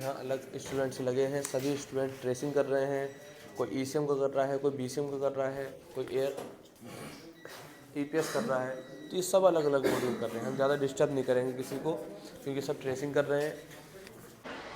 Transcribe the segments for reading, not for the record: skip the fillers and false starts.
यहाँ अलग स्टूडेंट्स लगे हैं, सभी स्टूडेंट ट्रेसिंग कर रहे हैं। कोई ईसीएम का कर रहा है, कोई बीसीएम का कर रहा है, कोई एयर ईपीएस कर रहा है। तो ये सब अलग अलग मॉड्यूल कर रहे हैं। हम ज़्यादा डिस्टर्ब नहीं करेंगे किसी को, क्योंकि सब ट्रेसिंग कर रहे हैं।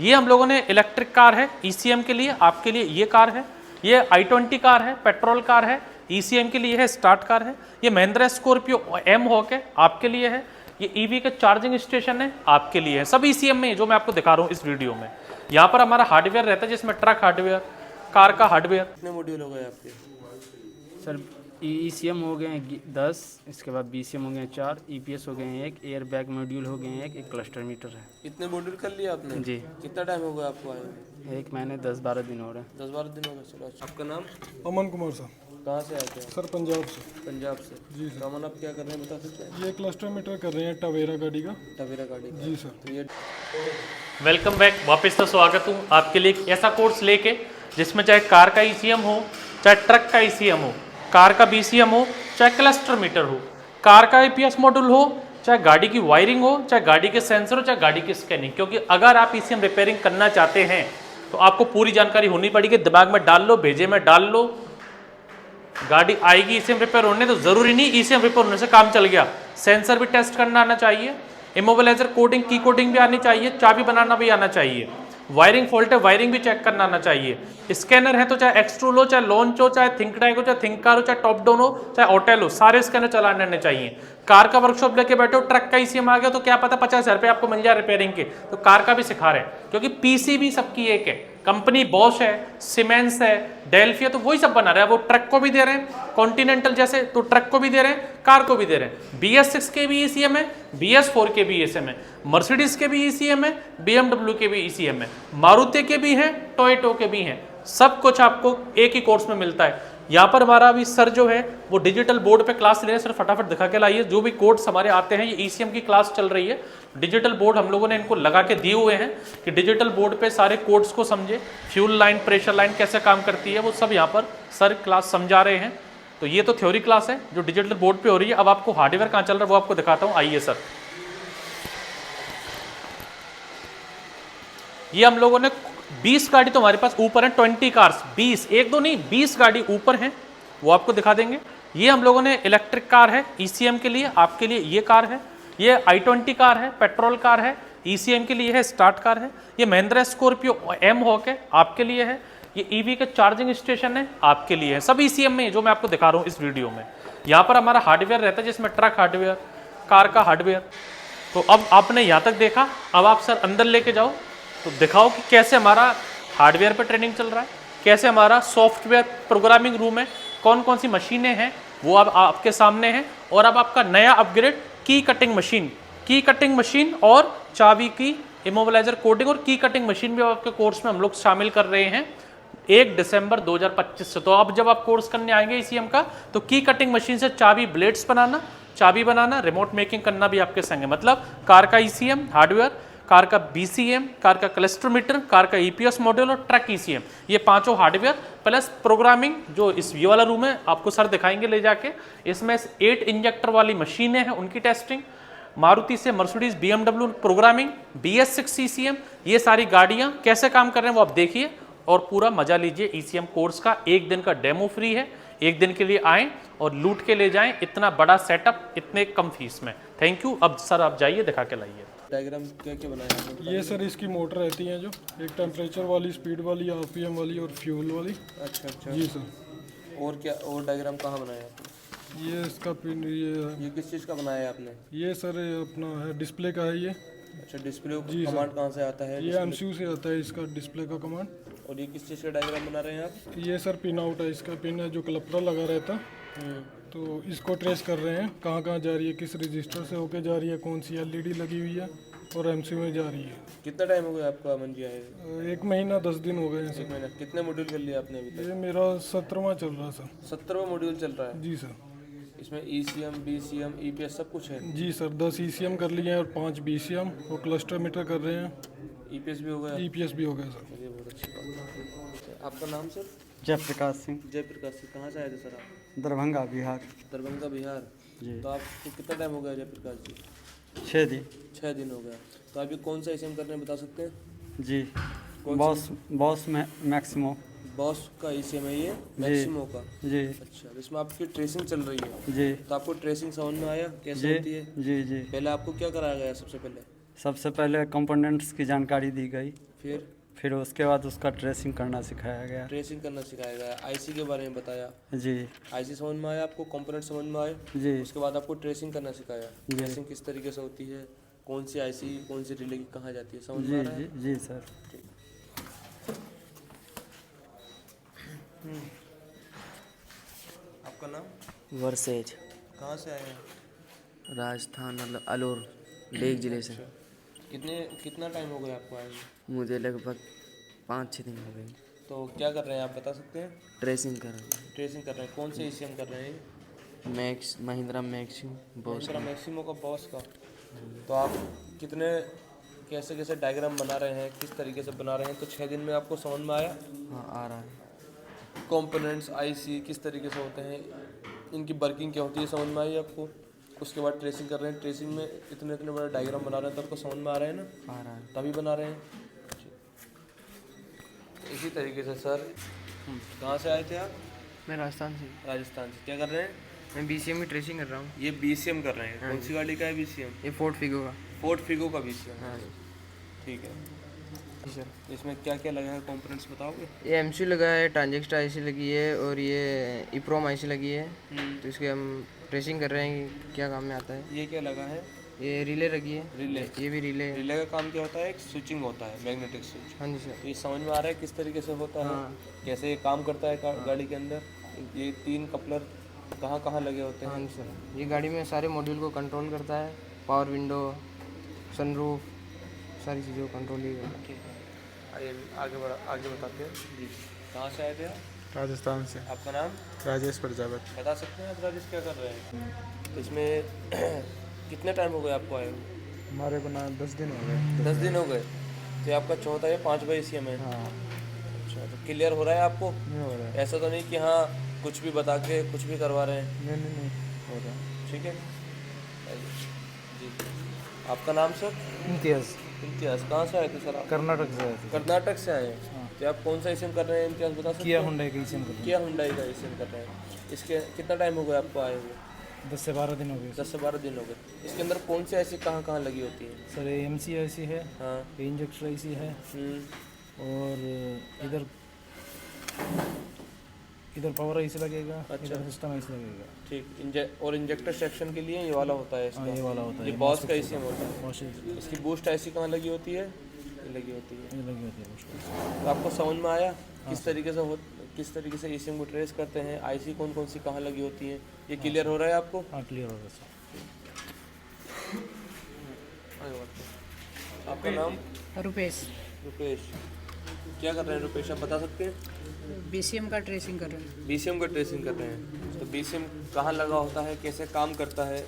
ये हम लोगों ने इलेक्ट्रिक कार है ईसीएम के लिए, आपके लिए ये कार है। ये i20 कार है, पेट्रोल कार है, ईसीएम के लिए है, स्टार्ट कार है। ये महिंद्रा स्कॉर्पियो एम हॉक है, आपके लिए है। ये ईवी के चार्जिंग स्टेशन है, आपके लिए है। सब ईसीएम में जो मैं आपको दिखा रहा हूँ इस वीडियो में। यहाँ पर हमारा हार्डवेयर रहता है, जिसमें ट्रक हार्डवेयर, कार का हार्डवेयर। कितने मॉड्यूल हो गए आपके? सर ईसीएम हो गए हैं 10, इसके बाद बीसीएम हो गए हैं 4, ईपीएस हो गए हैं 1, एयर बैग मॉड्यूल हो गए हैं 1 क्लस्टर मीटर है। इतने मॉड्यूल कर लिए आपने? जी। कितना टाइम हो गया आपको आए हुए? 1 महीने 10-12 दिन हो रहे हैं। 10-12 दिन हो गए। चलो अच्छा। आपका नाम? अमन कुमार सर। कहाँ से आते हैं? सर पंजाब से। पंजाब से। जी सर। अमन, आप क्या कर रहे हैं बता सकते हैं? ये क्लस्टर मीटर कर रहे हैं टवेरा गाड़ी का। टवेरा गाड़ी का। जी सर। तो ये वेलकम बैक, वापस से स्वागत हूँ आपके लिए एक ऐसा कोर्स लेके जिसमें चाहे कार का ईसीएम हो, चाहे ट्रक का ईसीएम हो, कार का बीसीएम हो, चाहे क्लस्टर मीटर हो, कार का ईपीएस मॉड्यूल हो, चाहे गाड़ी की वायरिंग हो, चाहे गाड़ी के सेंसर हो, चाहे गाड़ी की स्कैनिंग। क्योंकि अगर आप ईसीएम रिपेयरिंग करना चाहते हैं तो आपको पूरी जानकारी होनी पड़ेगी। दिमाग में डाल लो, भेजे में डाल लो। गाड़ी आएगी ईसीएम रिपेयर होने, तो जरूरी नहीं ईसीएम रिपेयर होने से काम चल गया। सेंसर भी टेस्ट करना आना चाहिए, इमोबिलाइजर कोडिंग की कोडिंग भी आनी चाहिए, चाबी बनाना भी आना चाहिए। वायरिंग फॉल्ट है, वायरिंग भी चेक करना आना चाहिए। स्कैनर है तो चाहे एक्सट्रूल हो, चाहे लॉन्च हो, चाहे थिंकटैग हो, चाहे थिंकार हो, चाहे टॉप डाउन हो, चाहे होटल हो, सारे स्कैनर चलाने आने चाहिए। कार का वर्कशॉप लेके बैठे हो, ट्रक का ईसीएम आ गया तो क्या पता 50,000 रुपये आपको मिल जाए रिपेयरिंग के, तो कार का भी सिखा रहे हैं। क्योंकि पीसीबी सबकी एक है, कंपनी बॉश है, सीमेंस है, डेल्फी है, तो वही सब बना रहा है। वो ट्रक को भी दे रहे हैं, कॉन्टिनेंटल जैसे तो ट्रक को भी दे रहे हैं, कार को भी दे रहे हैं। BS6 के भी ईसीएम है, BS4 के भी ईसीएम है, मर्सिडीज के भी ईसीएम है, BMW के भी ईसीएम है, मारुति के भी हैं, टोयोटो के भी हैं। सब कुछ आपको एक ही कोर्स में मिलता है। यहाँ पर हमारा अभी सर जो है वो डिजिटल बोर्ड पे क्लास ले रहे हैं। सर फटाफट दिखा के लाइए जो भी कोड्स हमारे आते हैं। ये ईसीएम की क्लास चल रही है। डिजिटल बोर्ड हम लोगों ने इनको लगा के दिए हुए हैं कि डिजिटल बोर्ड पे सारे कोड्स को समझे। फ्यूल लाइन, प्रेशर लाइन कैसे काम करती है वो सब यहाँ पर सर क्लास समझा रहे हैं। तो ये तो थ्योरी क्लास है जो डिजिटल बोर्ड पे हो रही है। अब आपको हार्डवेयर कहाँ चल रहा है वो आपको दिखाता हूँ, आइए सर। ये हम लोगों ने 20 गाड़ी तो हमारे पास ऊपर है, 20 कार्स, 20 एक दो नहीं 20 गाड़ी ऊपर हैं, वो आपको दिखा देंगे। ये हम लोगों ने इलेक्ट्रिक कार है ईसीएम के लिए, आपके लिए ये कार है। ये i20 कार है, पेट्रोल कार है, ईसीएम के लिए है, स्टार्ट कार है। ये महिंद्रा स्कॉर्पियो एम हॉक है, आपके लिए है। ये ईवी के चार्जिंग स्टेशन है, आपके लिए है। सब ईसीएम में जो मैं आपको दिखा रहा हूँ इस वीडियो में। यहाँ पर हमारा हार्डवेयर रहता है, जिसमें ट्रक हार्डवेयर, कार का हार्डवेयर। तो अब आपने यहाँ तक देखा, अब आप सर अंदर लेके जाओ तो दिखाओ कि कैसे हमारा हार्डवेयर पर ट्रेनिंग चल रहा है, कैसे हमारा सॉफ्टवेयर प्रोग्रामिंग रूम है, कौन कौन सी मशीनें हैं वो अब आपके सामने हैं। और अब आपका नया अपग्रेड की कटिंग मशीन और चाबी की इमोबिलाइजर कोडिंग और की कटिंग मशीन भी आपके कोर्स में हम लोग शामिल कर रहे हैं 1 दिसंबर 2025 से। तो अब जब आप कोर्स करने आएंगे ईसीएम का तो की कटिंग मशीन से चाबी ब्लेड्स बनाना, चाबी बनाना, रिमोट मेकिंग करना भी आपके संग है। मतलब कार का ईसीएम हार्डवेयर, कार का बीसीएम, कार का क्लस्टर मीटर, कार का ईपीएस मॉड्यूल और ट्रक ईसीएम, ये पांचों हार्डवेयर प्लस प्रोग्रामिंग जो इस ये वाला रूम है आपको सर दिखाएंगे ले जाके। इसमें 8 इंजेक्टर वाली मशीनें हैं, उनकी टेस्टिंग, मारुति से Mercedes, BMW programming, BS6 ECM, ये सारी गाड़ियां कैसे काम कर रहे हैं वो आप देखिए और पूरा मजा लीजिए ईसीएम कोर्स का। 1 दिन का डेमो फ्री है, 1 दिन के लिए आएँ और लूट के ले जाएं इतना बड़ा सेटअप इतने कम फीस में। Thank you. अब सर आप जाइए दिखा के लाइए। डायग्राम क्या क्या बनाया आपने? ये सर इसकी मोटर रहती है जो एक टेम्परेचर वाली, स्पीड वाली, आरपीएम वाली और फ्यूल वाली। अच्छा अच्छा जी सर। और क्या और डायग्राम कहाँ बनाया आपने? ये इसका पिन, ये किस चीज़ का बनाया है आपने? ये सर अपना है डिस्प्ले का है ये। अच्छा, डिस्प्ले जी कमांड कहाँ से आता है? ये एमसीयू से आता है इसका डिस्प्ले का कमांड। और ये किस चीज़ का डायग्राम बना रहे हैं आप? ये सर पिन आउट है, इसका पिन है जो क्लपरा लगा रहता, तो इसको ट्रेस कर रहे हैं कहाँ कहाँ जा रही है, किस रजिस्टर से होके जा रही है, कौन सी एलईडी लगी हुई है और एमसीयू में जा रही है। कितना टाइम हो गया आपका अमन जी आए? 1 महीना 10 दिन हो गए हैं 1 सर। महीना। कितने मॉड्यूल कर लिया आपने अभी तक? ये मेरा 17वां चल रहा सर। 17वां मॉड्यूल चल रहा है। जी सर। इसमें ईसीएम, बीसीएम, ईपीएस सब कुछ है? जी सर, 10 ईसीएम कर लिए हैं और 5 बीसीएम और क्लस्टर मीटर कर रहे हैं। ईपीएस भी हो गया? ईपीएस भी हो गया सर। चलिए, बहुत अच्छी बात है। आपका नाम सर? जयप्रकाश सिंह, जयप्रकाश सिंह। कहाँ से आए थे सर आप? दरभंगा बिहार। दरभंगा बिहार। जी। तो आपको कितना टाइम हो गया जयप्रकाश जी? 6 दिन। 6 दिन हो गया। तो आप ये कौन सा ईसीएम कर रहे हैं बता सकते हैं? जी। Boss boss Maximo. बॉस का ईसीएम है ये, मैक्सिमो का। जी अच्छा, तो इसमें आपकी ट्रेसिंग चल रही है, जी तो आपको ट्रेसिंग समझ में आया कैसे जी होती है? जी जी। पहले आपको क्या कराया गया सबसे पहले? सबसे पहले कंपोनेंट्स की जानकारी दी गई, फिर उसके बाद उसका ट्रेसिंग करना सिखाया गया। ट्रेसिंग करना सिखाया गया, आईसी के बारे में बताया। जी आईसी समझ में आया आपको, कंपोनेंट समझ में आए? जी उसके बाद आपको ट्रेसिंग करना सिखाया। ट्रेसिंग किस तरीके से होती है, कौन सी आईसी कौन सी रिले कहाँ जाती है, समझ में आ जी रहा है? जी जी सर। आपका नाम? वर्सेज, कहाँ से आए हैं? राजस्थान मतलब अलौर लेक जिले से। कितना टाइम हो गया आपको आए हुए? मुझे लगभग 5-6 दिन हो गए। तो क्या कर रहे हैं आप बता सकते हैं? ट्रेसिंग कर रहे ट्रेसिंग कर रहे हैं, कौन से ईसीएम कर रहे हैं? हैं। महिंद्रा मैक्सिम बॉस महिंद्रा का। मैक्सिमो का बॉस का। तो आप कितने कैसे कैसे डायग्राम बना रहे हैं, किस तरीके से बना रहे हैं, तो 6 दिन में आपको समझ में आया? हाँ आ रहा है। कंपोनेंट्स आईसी किस तरीके से होते हैं, इनकी वर्किंग क्या होती है, समझ में आई आपको? उसके बाद ट्रेसिंग कर रहे हैं, ट्रेसिंग में इतने इतने बड़े डायग्राम बना रहे हैं, तो आपको समझ में आ रहा है ना? आ रहा है। तभी बना रहे हैं। इसी तरीके से सर, कहाँ से आए थे आप? मैं राजस्थान से। राजस्थान से। क्या कर रहे हैं? मैं बीसीएम की ट्रेसिंग कर रहा हूँ। ये बीसीएम कर रहे हैं। कौन सी गाड़ी का है बीसीएम? ये फोर्ट फिगो का। फोर्ट फिगो का बीसीएम। हाँ ठीक है। जी सर। इसमें क्या क्या लगा है, कंपोनेंट्स बताओगे? ये एमसी लगा है, ट्रांजेक्टर आईसी लगी है और ये इप्रोम आईसी लगी है। तो इसके हम ट्रेसिंग कर रहे हैं कि क्या काम में आता है। ये क्या लगा है? ये रिले लगी है। रिले। ये भी रिले है। रिले का काम क्या होता है? एक स्विचिंग होता है, मैग्नेटिक स्विच। हाँ जी सर। तो ये समझ में आ रहा है किस तरीके से होता है, हाँ। कैसे ये काम करता है गाड़ी के अंदर? ये 3 कपलर कहाँ कहाँ लगे होते हाँ हैं? जी सर। ये गाड़ी में सारे मॉड्यूल को कंट्रोल करता है। पावर विंडो, सनरूफ, सारी चीज़ों को कंट्रोल ही करता है। ठीक है, आइए आगे बताते हैं जी। कहाँ से आए थे आप? राजस्थान से। आपका नाम? राजेश प्रजापति। बता सकते हैं आप राजेश क्या कर रहे हैं? तो इसमें कितने टाइम हो गए आपको आए हुए? हमारे को ना 10 दिन हो गए। 10 दिन हो गए। तो ये आपका चौथा या 5वां ईसीएम है? हाँ। अच्छा, तो क्लियर हो रहा है आपको? नहीं हो रहा है। ऐसा तो नहीं कि हाँ कुछ भी बता के कुछ भी करवा रहे हैं? नहीं हो रहा है। ठीक है। आइए। जी, आपका नाम सर? इम्तियाज़, इम्तियाज़। कहाँ से आए थे सर आप? कर्नाटक से आए थे। कर्नाटक से आए हैं। तो आप कौन सा ईसीएम कर रहे हैं, इम्तियाज़ बता सकते किया हैं? हुंडई का ईसीएम कर किया हुंडई का ईसीएम कर रहे हैं। इसके कितना टाइम हो गया आपको आए हुए? 10 से 12 दिन हो गए। 10 से 12 दिन हो गए। इसके अंदर कौन सी ऐसी कहाँ कहाँ लगी होती है? सर एमसी ऐसी है, हाँ। इंजेक्टर ऐसी है और इधर पावर ऐसी लगेगा। अच्छा। इधर सिस्टम ऐसी लगेगा। ठीक। और इंजेक्टर सेक्शन के लिए ये वाला होता है इसका? हाँ, ये वाला होता है। ये बॉस का ईसीएम होता है। बहुत सी इसकी बूस्ट ऐसी कहाँ लगी होती है? ये लगी होती है। ये लगी होती है उसको। तो आपको समझ में आया किस तरीके से ईसीएम को ट्रेस करते हैं, आईसी कौन कौन सी कहाँ लगी होती है? ये क्लियर हो रहा है आपको? हाँ क्लियर हो गया सर। आपका नाम? रुपेश। रुपेश। क्या कर रहे हैं रुपेश, आप बता सकते हैं? बीसीएम का ट्रेसिंग कर रहे हैं। बीसीएम का ट्रेसिंग कर रहे हैं। तो बीसीएम कहाँ लगा होता है, कैसे काम करता है,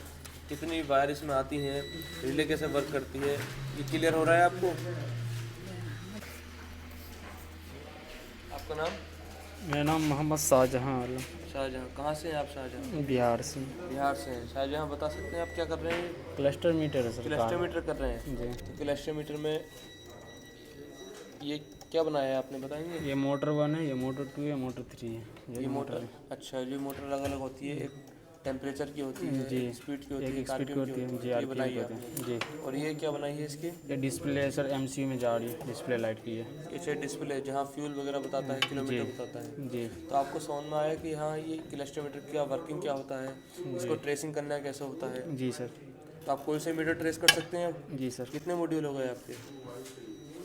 कितनी वायर इसमें आती हैं, रिले कैसे वर्क करती है, ये क्लियर हो रहा है आपको? आपका नाम? मेरा नाम मोहम्मद शाहजहां आलम, शाहजहाँ। कहाँ से हैं आप शाहजहाँ? बिहार से। बिहार से हैं। शाहजहाँ बता सकते हैं आप क्या कर रहे हैं? क्लस्टर मीटर है सर। क्लस्टर मीटर कर रहे हैं। जी। तो क्लस्टर मीटर में ये क्या बनाया है आपने, बताएंगे? ये मोटर 1 है, ये मोटर 2 है, मोटर 3 है। ये मोटर, अच्छा, ये मोटर अलग अलग होती है, एक टेम्परेचर की होती है, जी। एक स्पीड की होती है, एक एक स्पीड की RPM होती है जी, ये आरपीएम बनाई की है होती आपने। है जी। और ये क्या बनाई है इसकी? ये डिस्प्ले सर एमसीयू में जा रही है, डिस्प्ले लाइट की है ये डिस्प्ले जहाँ फ्यूल वगैरह बताता है, किलोमीटर बताता है। जी। तो आपको समझ में आया कि हाँ ये क्लस्टर मीटर क्या वर्किंग क्या होता है, इसको ट्रेसिंग करना कैसे होता है? जी सर। तो आप कोई से मीटर ट्रेस कर सकते हैं? जी सर। कितने मॉड्यूल हो गए आपके?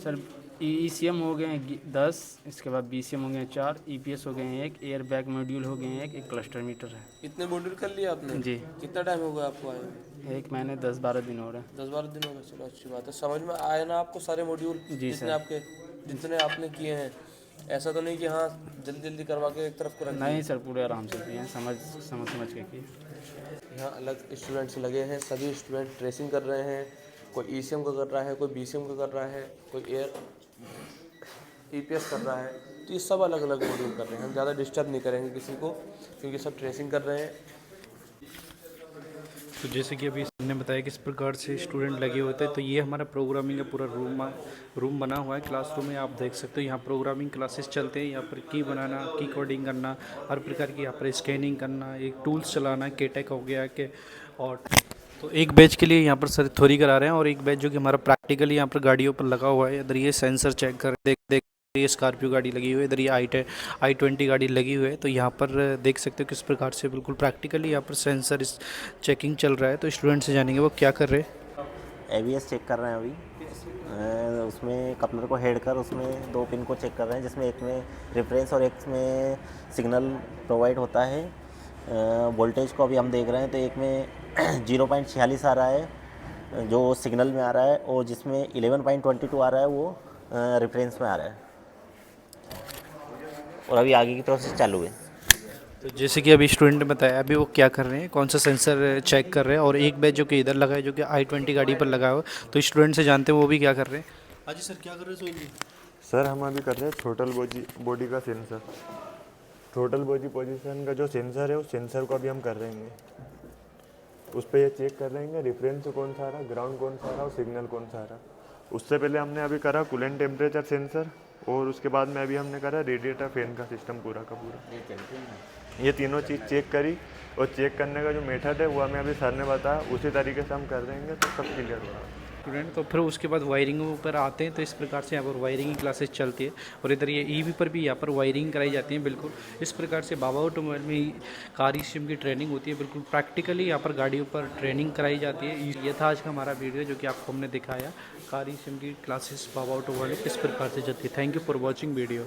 सर ईसीएम हो गए हैं 10, इसके बाद बीसीएम हो गए हैं 4, ईपीएस हो गए हैं 1, एयर बैग मॉड्यूल हो गए हैं एक क्लस्टर मीटर है। इतने मॉड्यूल कर लिए आपने? जी। कितना टाइम हो गया आपको आए? 1 महीने 10-12 दिन हो रहे हैं। 10-12 दिन हो गए। चलो अच्छी बात है। समझ में आया ना आपको सारे मॉड्यूल जी जितने सर। आपके जितने आपने किए हैं? ऐसा तो नहीं कि हाँ जल्दी जल्दी करवा के एक तरफ को रख दिए। नहीं सर, पूरे आराम से किए हैं, समझ के किए। यहाँ अलग स्टूडेंट्स लगे हैं, सभी स्टूडेंट ट्रेसिंग कर रहे हैं। कोई ईसीएम का कर रहा है, कोई बीसीएम का कर रहा है, कोई ईपीएस कर रहा है। तो ये सब अलग अलग मॉड्यूल कर रहे हैं। हम ज़्यादा डिस्टर्ब नहीं करेंगे किसी को, क्योंकि सब ट्रेसिंग कर रहे हैं। तो जैसे कि अभी सर ने बताया किस प्रकार से स्टूडेंट लगे होते हैं, तो ये हमारा प्रोग्रामिंग का पूरा रूम बना हुआ है। क्लासरूम में आप देख सकते हो यहाँ प्रोग्रामिंग क्लासेस चलते हैं। यहाँ पर की बनाना, की कोडिंग करना, हर प्रकार की यहाँ पर स्कैनिंग करना, एक टूल्स चलाना, केटेक हो गया के, और तो एक बैच के लिए यहाँ पर सर थ्योरी करा रहे हैं और एक बैच जो कि हमारा प्रैक्टिकली यहाँ पर गाड़ियों पर लगा हुआ है। इधर ये सेंसर चेक कर देख ये स्कॉर्पियो गाड़ी लगी हुई है, इधर ये i20 गाड़ी लगी हुई है। तो यहाँ पर देख सकते हो किस प्रकार से बिल्कुल प्रैक्टिकली यहाँ पर सेंसर चेकिंग चल रहा है। तो स्टूडेंट से जानेंगे वो क्या कर रहे हैं। ABS चेक कर रहे हैं अभी। उसमें कपलर को हेड कर उसमें 2 पिन को चेक कर रहे हैं, जिसमें एक में रेफरेंस और एक में सिग्नल प्रोवाइड होता है। वोल्टेज को अभी हम देख रहे हैं, तो एक में 0.46 आ रहा है जो सिग्नल में आ रहा है, और जिसमें 11.22 आ रहा है वो रेफरेंस में आ रहा है। और अभी आगे की प्रोसेस चालू है। तो जैसे कि अभी स्टूडेंट ने बताया अभी वो क्या कर रहे हैं, कौन सा सेंसर चेक कर रहे हैं, और एक बैच जो कि इधर लगा है जो कि i20 गाड़ी पर लगा हुआ है। तो स्टूडेंट से जानते हैं वो भी क्या कर रहे हैं। हाँ जी सर, क्या कर रहे हैं सर? हम अभी कर रहे हैं टोटल बॉडी का सेंसर। टोटल बॉडी पोजीशन का जो सेंसर है उस सेंसर को अभी हम कर रहे हैं। उस पर ये चेक कर रहे हैं रेफरेंस कौन सा आ रहा, ग्राउंड कौन सा आ रहा और सिग्नल कौन सा आ रहा। उससे पहले हमने अभी करा कूलेंट टेम्परेचर सेंसर, और उसके बाद में अभी हमने करा रेडिएटर फैन का सिस्टम पूरा का पूरा। ये तीनों चीज़ चेक करी, और चेक करने का जो मेथड है वो हमें अभी सर ने बताया, उसी तरीके से हम कर देंगे तो सब क्लियर होगा स्टूडेंट। तो फिर उसके बाद वायरिंग पर आते हैं। तो इस प्रकार से यहाँ पर वायरिंग की क्लासेस चलती है, और इधर ये ईवी पर भी यहाँ पर वायरिंग कराई जाती है। बिल्कुल इस प्रकार से बाबा ऑटोमोबाइल में कार ईसीएम की ट्रेनिंग होती है। बिल्कुल प्रैक्टिकली यहाँ पर गाड़ियों पर ट्रेनिंग कराई जाती है। ये था आज का हमारा वीडियो जो कि आपको हमने दिखाया कार ईसीएम की क्लासेस बाबा ऑटोमोबाइल किस प्रकार से चलती है। Thank you for watching video.